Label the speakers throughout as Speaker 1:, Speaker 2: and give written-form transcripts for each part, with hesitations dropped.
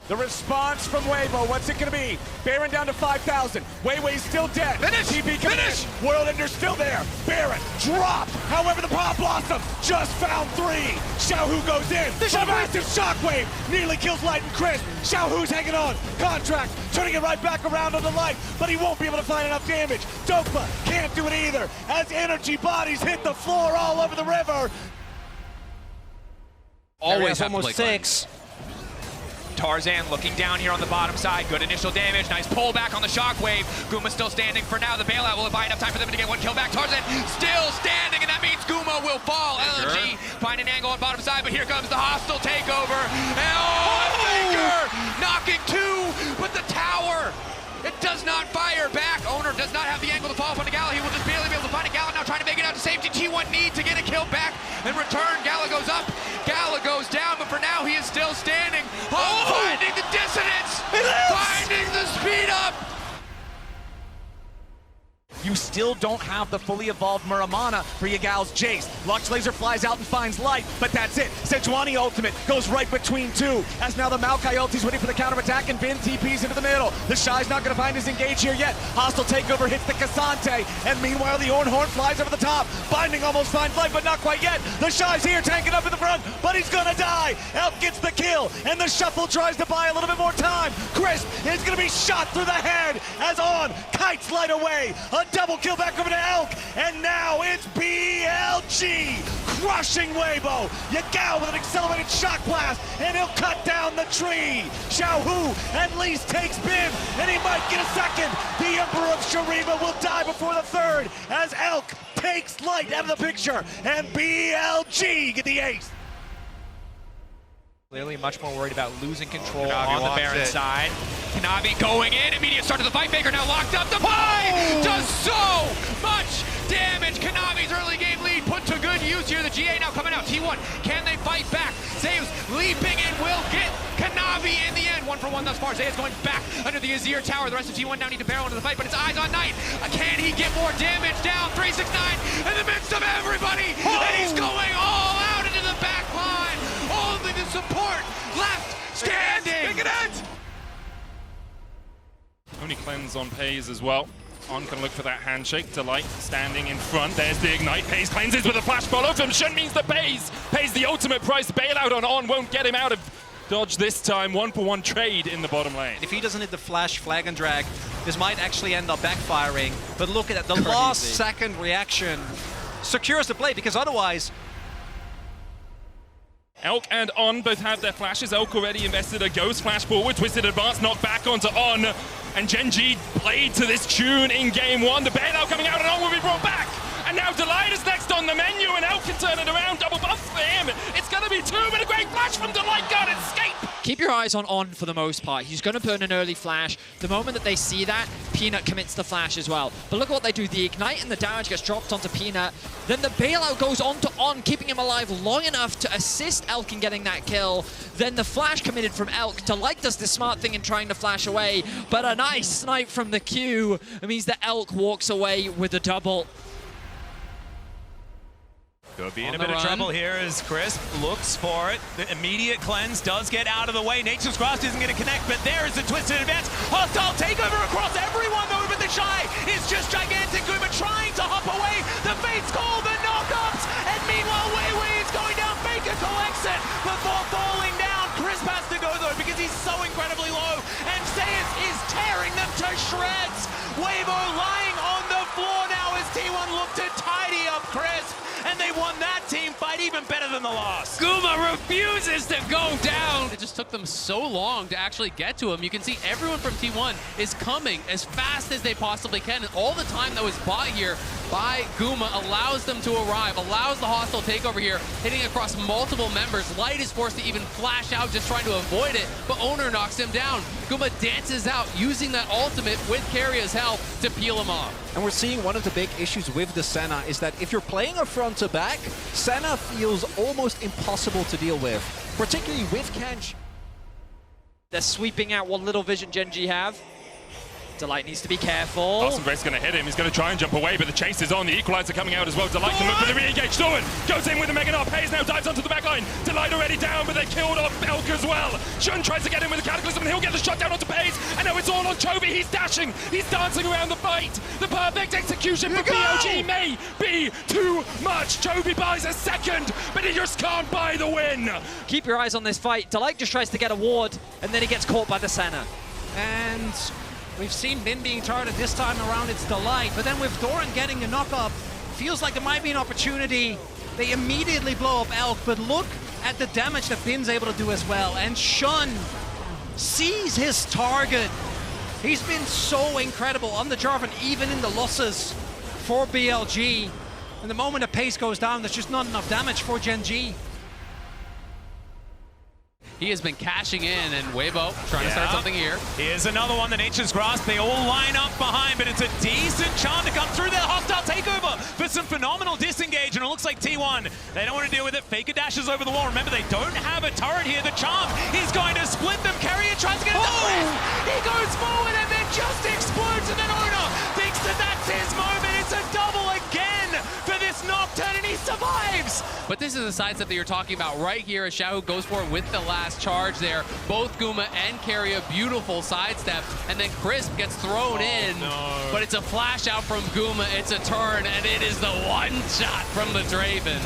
Speaker 1: The response from Weibo, what's it gonna be? Baron down to 5,000. Weiwei's still dead.
Speaker 2: Finish!
Speaker 1: TP coming
Speaker 2: Finish!
Speaker 1: in. World Ender's still there. Baron dropped. However, the Pop Blossom just found 3. Xiaohu goes in. A massive shockwave. Nearly kills Light and Crisp. Xiaohu's hanging on. Contract turning it right back around on the Light, but he won't be able to find enough damage. Dokpa can't do it either as energy bodies hit the floor all over the river.
Speaker 2: Always
Speaker 3: almost 6.
Speaker 2: Tarzan looking down here on the bottom side. Good initial damage. Nice pullback on the shockwave. Guma still standing for now. The bailout will buy enough time for them to get one kill back. Tarzan still standing, and that means Guma will fall. LG find an angle on bottom side, but here comes the hostile takeover. And Faker knocking 2, but the tower, it does not fire back. Oner does not have the angle to fall upon the GALA. He will just barely be able to find a GALA now, trying to make it out to safety. T1 need to get a kill back and return. GALA goes up. GALA goes down, but for now he is still standing. Finding the dissonance. Finding the speed up.
Speaker 1: You still don't have the fully evolved Muramana for Yagal's Jace. Lux Laser flies out and finds Light, but that's it. Sejuani ultimate goes right between 2, as now the Maokai ulti's waiting for the counterattack, and Bin TP's into the middle. TheShy's not going to find his engage here yet. Hostile takeover hits the Cassante, and meanwhile the Ornhorn flies over the top. Binding almost finds Light, but not quite yet. TheShy's here, tanking up in the front, but he's going to die. Elk gets the kill, and the Shuffle tries to buy a little bit more time. Crisp is going to be shot through the head as On kites Light away. A double kill back over to Elk, and now it's BLG crushing Weibo. Yagal with an accelerated shock blast, and he'll cut down the tree. Xiaohu at least takes Bin, and he might get a second. The Emperor of Shurima will die before the 3rd as Elk takes Light out of the picture, and BLG get the ace.
Speaker 2: Clearly much more worried about losing control on the Baron side. Kanavi going in, immediate start to the fight. Faker now locked up. The pie does so much damage. Kanavi's early game lead put to good use here. The GA now coming out. T1, can they fight back? Zeus leaping in will get Kanavi in the end. 1-for-1 thus far. Zeus going back under the Azir tower. The rest of T1 now need to barrel into the fight, but it's eyes on Knight. Can he get more damage down? 369 in the midst of everybody, and he's going all out into the back line. Only the support left standing.
Speaker 4: Only cleanse on Pays as well. On can look for that handshake. Delight standing in front. There's the ignite. Pays cleanses with a flash follow from Shen, means the Pays the ultimate price. Bailout on won't get him out of dodge this time. 1-for-1 trade in the bottom lane.
Speaker 3: If he doesn't hit the flash, flag and drag, this might actually end up backfiring. But look at that, the last second reaction secures the play, because otherwise...
Speaker 4: Elk and On both have their flashes. Elk already invested a ghost flash forward, twisted advance, knocked back onto On. And Genji played to this tune in game 1. The bailout coming out and On will be brought back. And now Delight is next on the menu, and Elk can turn it around. Double buff for him. It's going to be 2, but a great flash from Delight. Can't escape.
Speaker 5: Keep your eyes on for the most part. He's going to burn an early flash. The moment that they see that, Peanut commits the flash as well. But look at what they do. The ignite and the damage gets dropped onto Peanut. Then the bailout goes on to On, keeping him alive long enough to assist Elk in getting that kill. Then the flash committed from Elk. Delight does the smart thing in trying to flash away, but a nice snipe from the Q. It means that Elk walks away with a double.
Speaker 6: Could be in a bit of trouble here as Crisp looks for it. The immediate cleanse does get out of the way. Nature's Cross isn't going to connect, but there's the twisted advance. Hostile takeover across everyone, though, but TheShy is just gigantic. Guma trying to hop away. The Fates call the knockups, and meanwhile, Weiwei is going down. Faker collects it before falling down. Crisp has to go, though, because he's so incredibly low, and Zeus is tearing them to shreds. Weibo lying on the floor now as T1 look to tidy up Crisp. And they won that team fight even better than the loss.
Speaker 7: Guma refuses to go down. It just took them so long to actually get to him. You can see everyone from T1 is coming as fast as they possibly can. And all the time that was bought here by Guma allows them to arrive, allows the hostile takeover here, hitting across multiple members. Light is forced to even flash out, just trying to avoid it, but Oner knocks him down. Guma dances out, using that ultimate with Keria's help to peel him off.
Speaker 3: And we're seeing one of the big issues with the Senna is that if you're playing a front to back, Senna feels almost impossible to deal with, particularly with Kench.
Speaker 5: They're sweeping out what little vision Genji have. Delight needs to be careful.
Speaker 4: Awesome Grace going to hit him. He's going to try and jump away, but the chase is on. The equalizer coming out as well. Delight can look for the re-engage. Doran goes in with the Mega Knock. Hayes now dives onto the back line. Delight already down, but they killed off Elk as well. XUN tries to get in with the Cataclysm, and he'll get the shot down onto Hayes. And now it's all on Chovy. He's dashing. He's dancing around the fight. The perfect execution for BLG may be too much. Chovy buys a second, but he just can't buy the win.
Speaker 5: Keep your eyes on this fight. Delight just tries to get a ward, and then he gets caught by the Senna.
Speaker 3: And we've seen Min being targeted this time around, it's Delight, but then with Doran getting a knock-up, feels like there might be an opportunity. They immediately blow up Elk, but look at the damage that Bin's able to do as well, and XUN sees his target. He's been so incredible on the Jarvan, even in the losses for BLG. And the moment the pace goes down, there's just not enough damage for Gen G.
Speaker 7: He has been cashing in, and Weibo trying to start something here.
Speaker 6: Here's another one, the Nature's Grasp. They all line up behind, but it's a decent chance to come through their hostile takeover for some phenomenal disengage, and it looks like T1, they don't want to deal with it. Faker dashes over the wall. Remember, they don't have a turret here. The Charm is going to split them. Keria tries to get it. He goes forward and then just explodes, and then Oner thinks that that's his moment. It's a double again for this Nocturne, and he survives.
Speaker 7: But this is the sidestep that you're talking about right here as Xiaohu goes for it with the last charge there. Both Guma and Keria, beautiful sidestep, and then Crisp gets thrown in.
Speaker 6: No.
Speaker 7: But it's a flash out from Guma, it's a turn, and it is the one shot from the Draven.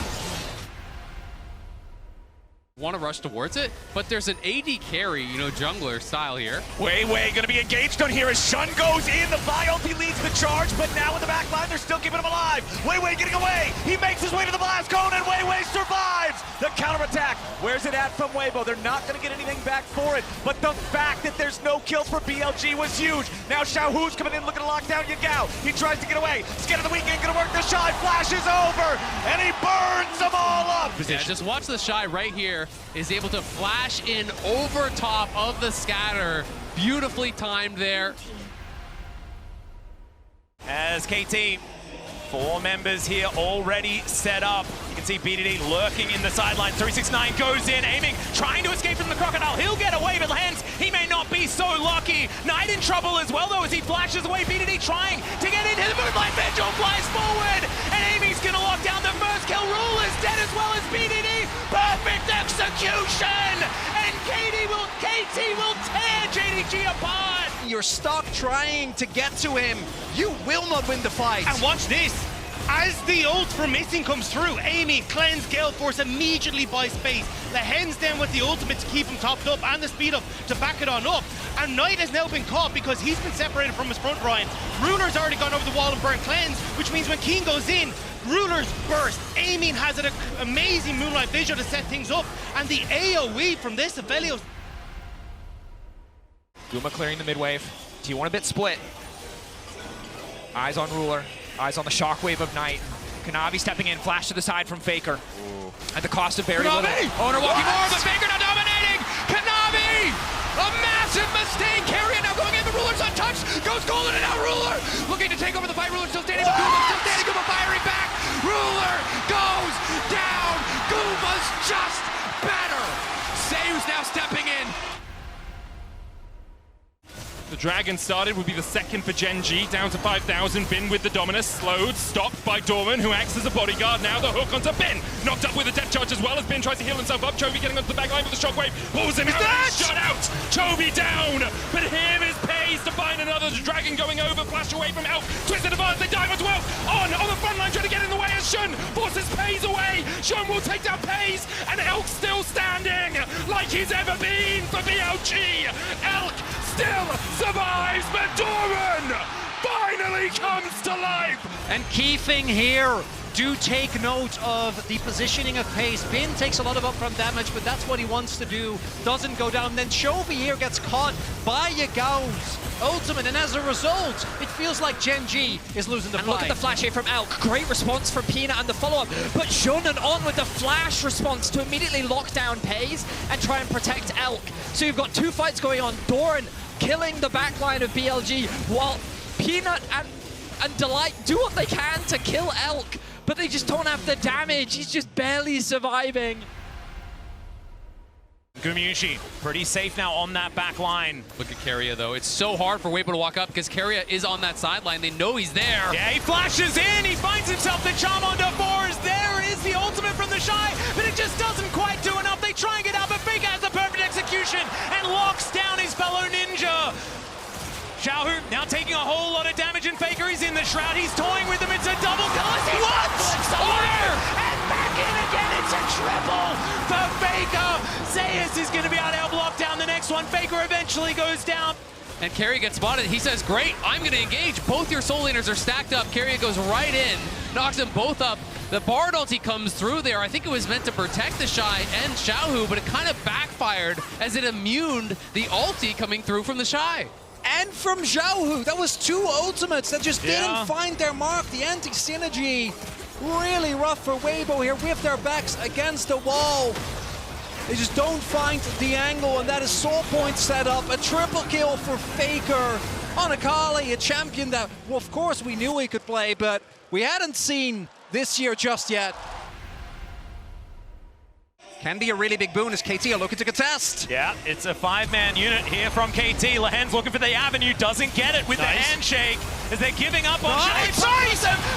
Speaker 7: Want to rush towards it, but there's an AD carry, you know, jungler style here.
Speaker 1: Wei gonna be engaged on here as XUN goes in. The Vi ulti leads the charge, but now in the back line, they're still keeping him alive. Wei getting away. He makes his way to the blast cone, and Wei survives the counterattack. Where's it at from Weibo? They're not gonna get anything back for it, but the fact that there's no kills for BLG was huge. Now Xiaohu's coming in looking to lock down Yagao. He tries to get away. Skin of the weekend gonna work. TheShy flashes over, and he burns them all up.
Speaker 7: Yeah, just watch TheShy right here. Is able to flash in over top of the scatter. Beautifully timed there.
Speaker 6: As KT, 4 members here already set up. You can see BDD lurking in the sideline. 369 goes in, aiming, trying to escape from the Crocodile. He'll get away, but hence he may not be so lucky. Knight in trouble as well, though, as he flashes away. BDD trying to get into the Moonlight Vigil, flies forward, and Amy's gonna lock down the first kill. Rule is dead as well as BDD. Perfect execution, and KT will tear JDG apart.
Speaker 3: You're stuck trying to get to him. You will not win the fight.
Speaker 8: And watch this. As the ult from Missing comes through, Amy, Cleanse, Gale Force immediately buys space. The Hen's then with the ultimate to keep him topped up and the speed up to back it on up. And Knight has now been caught because he's been separated from his front Ryan. Ruler's already gone over the wall and burned Cleanse, which means when Keen goes in, Ruler's burst. Aiming has an amazing Moonlight Vigil to set things up. And the AoE from this Aphelios.
Speaker 2: Guma clearing the mid wave. T1 a bit split. Eyes on Ruler. Eyes on the shockwave of Knight. Kanavi stepping in. Flash to the side from Faker. Ooh. At the cost of very little. Oner walking more, but Faker now dominating. Kanavi! A massive mistake. Keria now going in. The Ruler's untouched. Goes golden, and now Ruler looking to take over the fight. Ruler still standing, but Guma still standing. Guma firing back. Ruler goes down. Guma's just better. Zeus now stepping in.
Speaker 4: The Dragon started, would be the second for Gen G, down to 5,000. Bin with the Dominus, slowed, stopped by Doran, who acts as a bodyguard. Now the hook onto Bin, knocked up with a death charge as well as Bin tries to heal himself up. Chovy getting onto the back line with the shockwave, pulls him out, shut out! Chovy down, but here is Pays to find another. The Dragon going over, flash away from Elk, twisted advance, they dive as well. On the front line, trying to get in the way as XUN forces Pays away. XUN will take down Pays, and Elk still standing like he's ever been for BLG. Elk still survives, but Doran finally comes to life!
Speaker 3: And key thing here, do take note of the positioning of Pace. Bin takes a lot of upfront damage, but that's what he wants to do. Doesn't go down. Then Chovy here gets caught by Yagao's ultimate, and as a result, it feels like Gen G is losing the fight.
Speaker 5: And look at the flash here from Elk. Great response from Peanut and the follow-up. But XUN and On with the flash response to immediately lock down Pays and try and protect Elk. So you've got 2 fights going on. Doran killing the backline of BLG, while Peanut and Delight do what they can to kill Elk, but they just don't have the damage. He's just barely surviving.
Speaker 6: Gumayusi, pretty safe now on that back line.
Speaker 7: Look at Keria, though. It's so hard for Weibo to walk up because Keria is on that sideline. They know he's there.
Speaker 6: Yeah, he flashes in. He finds himself the charm onto fours. There is the ultimate from TheShy, but it just doesn't quite do enough. They try and get out, but Faker has the perfect execution and locks down his fellow ninja. Xiaohu now taking a whole lot of damage, and Faker is in the shroud. He's toying with him. It's a double kill. What? Oner! And back in again. It's a triple for Faker. Zeus is going to be able to help lock down the next one. Faker eventually goes down.
Speaker 7: And Keria gets spotted. He says, great, I'm going to engage. Both your soul leaders are stacked up. Keria goes right in, knocks them both up. The Bard ulti comes through there. I think it was meant to protect TheShy and Xiaohu, but it kind of backfired as it immuned the ulti coming through from TheShy.
Speaker 3: And from Xiaohu, that was 2 ultimates that just didn't find their mark. The anti-synergy, really rough for Weibo here with their backs against the wall. They just don't find the angle, and that is soul point set up. A triple kill for Faker on Akali, a champion that, well, of course, we knew he could play, but we hadn't seen this year just yet. Can be a really big boon as KT are looking to contest.
Speaker 6: Yeah, it's a 5-man unit here from KT. Lehen's looking for the avenue, doesn't get it with the handshake as they're giving up on Shay.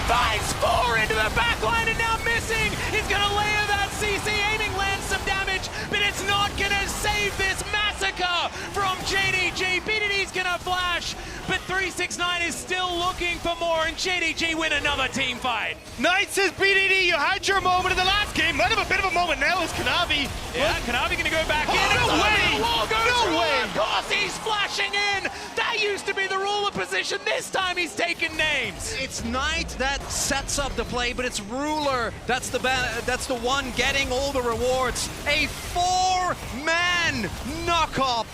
Speaker 6: Finds 4 into the back line and now missing. He's going to layer that CC, aiming, lands some damage, but it's not going to save this massacre from JDG. BDD's going to flash, but 369 is still looking for more, and JDG win another team fight.
Speaker 8: Knight says, BDD, you had your moment in the last game. Might have a bit of a moment now as Kanavi.
Speaker 6: Yeah, Kanavi going to go back in.
Speaker 8: No way!
Speaker 6: No way! Of course he's flashing in. That used to be the ruler position. This time he's taking names.
Speaker 3: It's Knight that sets up the play, but it's Ruler that's the one getting all the rewards. A 4-man knock-up.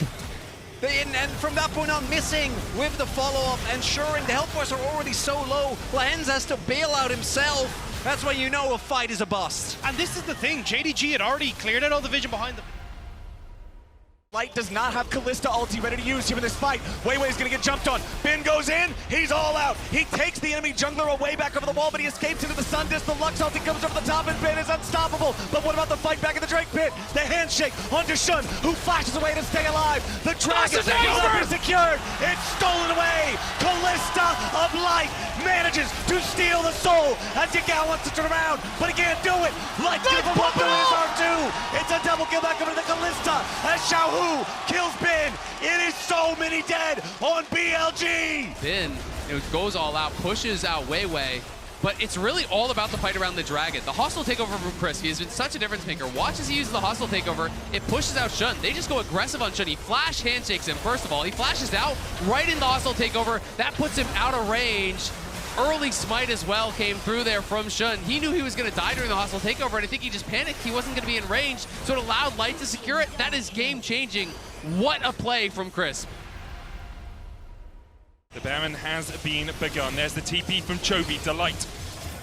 Speaker 3: And from that point on, missing with the follow-up, ensuring the health bars are already so low. Lens has to bail out himself. That's when you know a fight is a bust.
Speaker 8: And this is the thing, JDG had already cleared out all the vision behind them.
Speaker 1: Light does not have Kalista ulti ready to use here in this fight. Weiwei's gonna get jumped on. Bin goes in, he's all out. He takes the enemy jungler away back over the wall, but he escapes into the sun disc. The Lux ulti comes over the top, and Bin is unstoppable. But what about the fight back in the Drake pit? The handshake onto Shun, who flashes away to stay alive. The dragon is secured. It's stolen away. Kalista of Light manages to steal the soul as Yagao wants to turn around, but he can't do it. Light gives him up to his R2. It's a double kill back over to the Kalista as Xiaohu kills Bin. It is so many dead on BLG.
Speaker 7: Bin, it goes all out, pushes out Weiwei, but it's really all about the fight around the dragon. The hostile takeover from Chris, he has been such a difference maker. Watch as he uses the hostile takeover, it pushes out Shun. They just go aggressive on Shun. He flash handshakes him, first of all. He flashes out right in the hostile takeover. That puts him out of range. Early smite as well came through there from Shun. He knew he was going to die during the hostile takeover, and I think he just panicked. He wasn't going to be in range, so it allowed Light to secure it. That is game-changing. What a play from Chris.
Speaker 4: The Baron has been begun. There's the TP from Chovy. Delight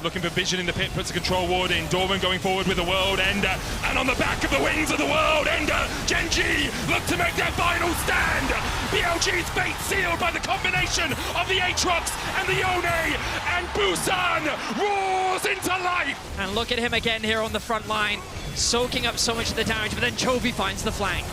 Speaker 4: looking for vision in the pit, puts a control ward in. Doran going forward with the World Ender. And on the back of the wings of the World Ender, Gen G look to make their final stand. BLG's fate sealed by the combination of the Aatrox and the Yone. And Busan roars into life.
Speaker 5: And look at him again here on the front line, soaking up so much of the damage, but then Chovy finds the flank.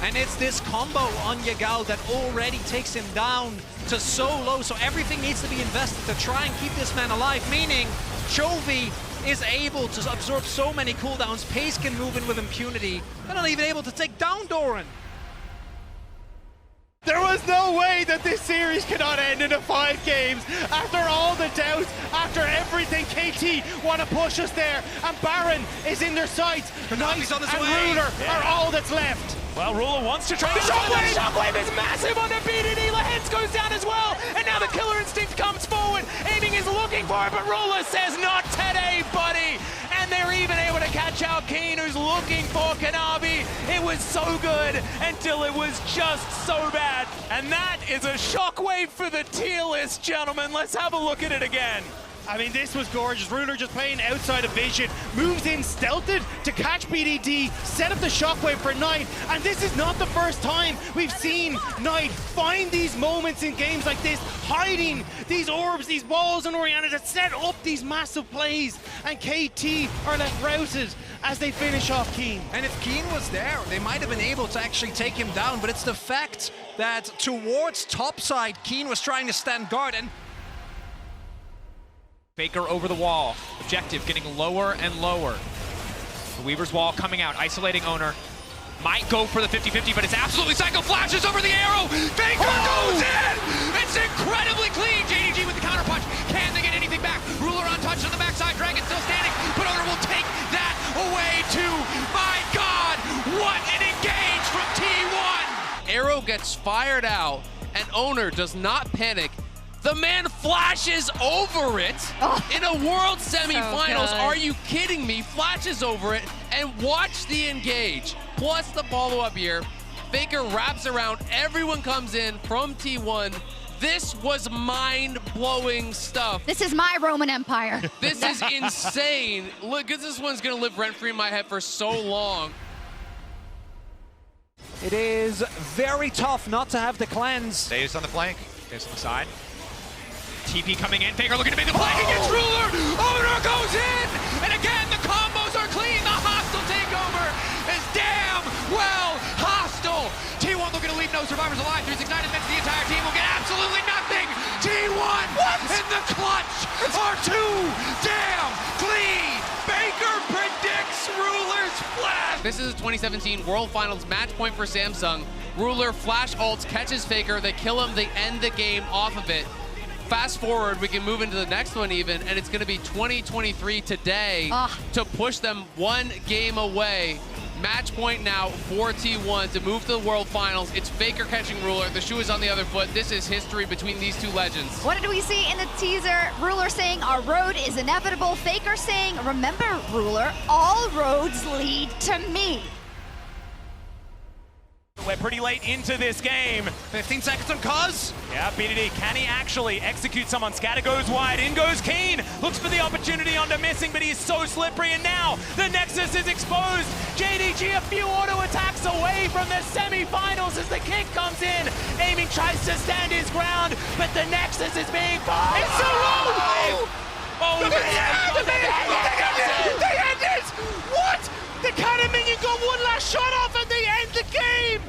Speaker 3: And it's this combo on Yagao that already takes him down to so low, so everything needs to be invested to try and keep this man alive, meaning Chovy is able to absorb so many cooldowns. Pace can move in with impunity. They're not even able to take down Doran.
Speaker 8: There was no way that this series cannot end in 5 games. After all the doubts, after everything, KT want to push us there, and Baron is in their sights. Knight
Speaker 3: on his
Speaker 8: and
Speaker 3: way.
Speaker 8: Ruler are all that's left.
Speaker 6: Well, Ruler wants to try.
Speaker 8: The shockwave!
Speaker 6: The shockwave is massive on the BDD. Lehens goes down as well, and now the killer instinct comes forward. Aiming is looking for it, but Ruler says not today, buddy. And they're even able to catch out Keen, who's looking for Kanavi. It was so good until it was just so bad. And that is a shockwave for the tier list, gentlemen. Let's have a look at it again.
Speaker 8: I mean, this was gorgeous. Ruler just playing outside of vision, moves in stealthed to catch BDD, set up the shockwave for Knight, and this is not the first time we've seen Knight find these moments in games like this, hiding these orbs, these walls on Orianna to set up these massive plays, and KT are left routed as they finish off Keen.
Speaker 3: And if Keen was there, they might have been able to actually take him down, but it's the fact that towards topside, Keen was trying to stand guard, and
Speaker 2: Faker over the wall. Objective getting lower and lower. The Weaver's wall coming out, isolating Oner. Might go for the 50-50, but it's absolutely Psycho flashes over the arrow. Faker goes in! It's incredibly clean. JDG with the counter punch. Can they get anything back? Ruler untouched on the backside. Dragon still standing, but Oner will take that away too. My God, what an engage from T1!
Speaker 7: Arrow gets fired out, and Oner does not panic. The man flashes over it in a world semifinals.
Speaker 9: So
Speaker 7: Are you kidding me? Flashes over it, and watch the engage. Plus the follow-up here. Faker wraps around. Everyone comes in from T1. This was mind-blowing stuff.
Speaker 9: This is my Roman Empire.
Speaker 7: This is insane. Look, this one's gonna live rent-free in my head for so long.
Speaker 3: it is very tough not to have the cleanse.
Speaker 6: Zeus on the flank.
Speaker 2: Zeus on the side. TP coming in. Faker looking to make the play against Ruler. Oner goes in, and again the combos are clean. The hostile takeover is damn well hostile. T1 looking to leave no survivors alive. 369 defense. The entire team will get absolutely nothing. T1 in the clutch are too damn clean. Baker predicts Ruler's flash.
Speaker 7: This is a 2017 World Finals match point for Samsung. Ruler flash ults, catches Faker, they kill him, they end the game off of it. Fast forward, we can move into the next one even, and it's gonna be 2023 today to push them one game away. Match point now for T1 to move to the World Finals. It's Faker catching Ruler. The shoe is on the other foot. This is history between these two legends.
Speaker 9: What did we see in the teaser? Ruler saying our road is inevitable. Faker saying, remember, Ruler, all roads lead to me.
Speaker 6: We're pretty late into this game.
Speaker 3: 15 seconds on Cuz.
Speaker 6: Yeah, BDD, can he actually execute someone? Scatter goes wide, in goes Keen. Looks for the opportunity onto missing, but he's so slippery, and now the Nexus is exposed. JDG a few auto attacks away from the semi-finals as the kick comes in. Aiming tries to stand his ground, but the Nexus is being fired. It's so wrong! Oh,
Speaker 8: Look at it! They end it! What? The cannon minion got one last shot off and they end the game!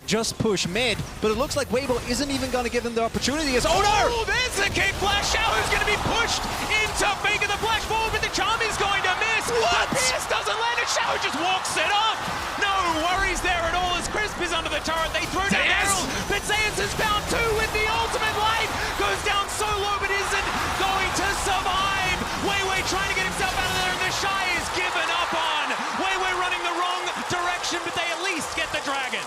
Speaker 3: Just push mid, but it looks like Weibo isn't even going to give him the opportunity. As Oner!
Speaker 6: Oh, there's the kick flash. Xiaohu's going to be pushed into Faker. The flash forward, but the charm is going to miss. What? The Pierce doesn't land, and Xiaohu just walks it off. No worries there at all as Crisp is under the turret. They throw down Errol, but Zeus has found two with the ultimate light. Goes down so low, but isn't going to survive. Weiwei trying to get himself out of there, and TheShy is given up on. Weiwei running the wrong direction, but they at least get the dragon.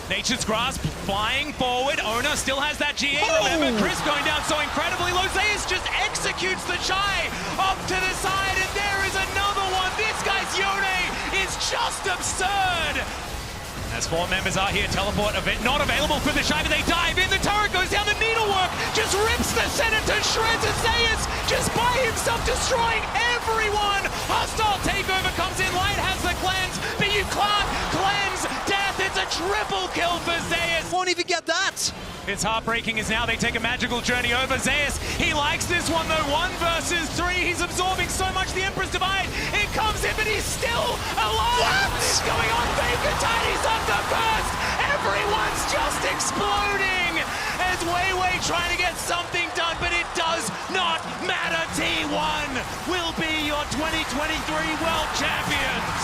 Speaker 6: Nature's Grasp flying forward. Oner still has that GA. Remember, Chris going down so incredibly low. Zeus just executes TheShy up to the side, and there is another one. This guy's Yone is just absurd. As four members are here, teleport event not available for TheShy, but they dive in. The turret goes down. The needlework just rips the Senna to shreds. And Zeus just by himself destroying everyone. Hostile takeover comes in. Light has the cleanse, but you can't cleanse death. It's a triple kill for Zeus.
Speaker 3: Won't even get that.
Speaker 6: It's heartbreaking as now they take a magical journey over Zeus. He likes this one though, 1 versus 3. He's absorbing so much, the Emperor's Divide. It comes in, but he's still alive. What is going on? Faker Tiny's under first. Everyone's just exploding as Weiwei trying to get something done, but it does not matter. T1 will be your 2023 World Champions.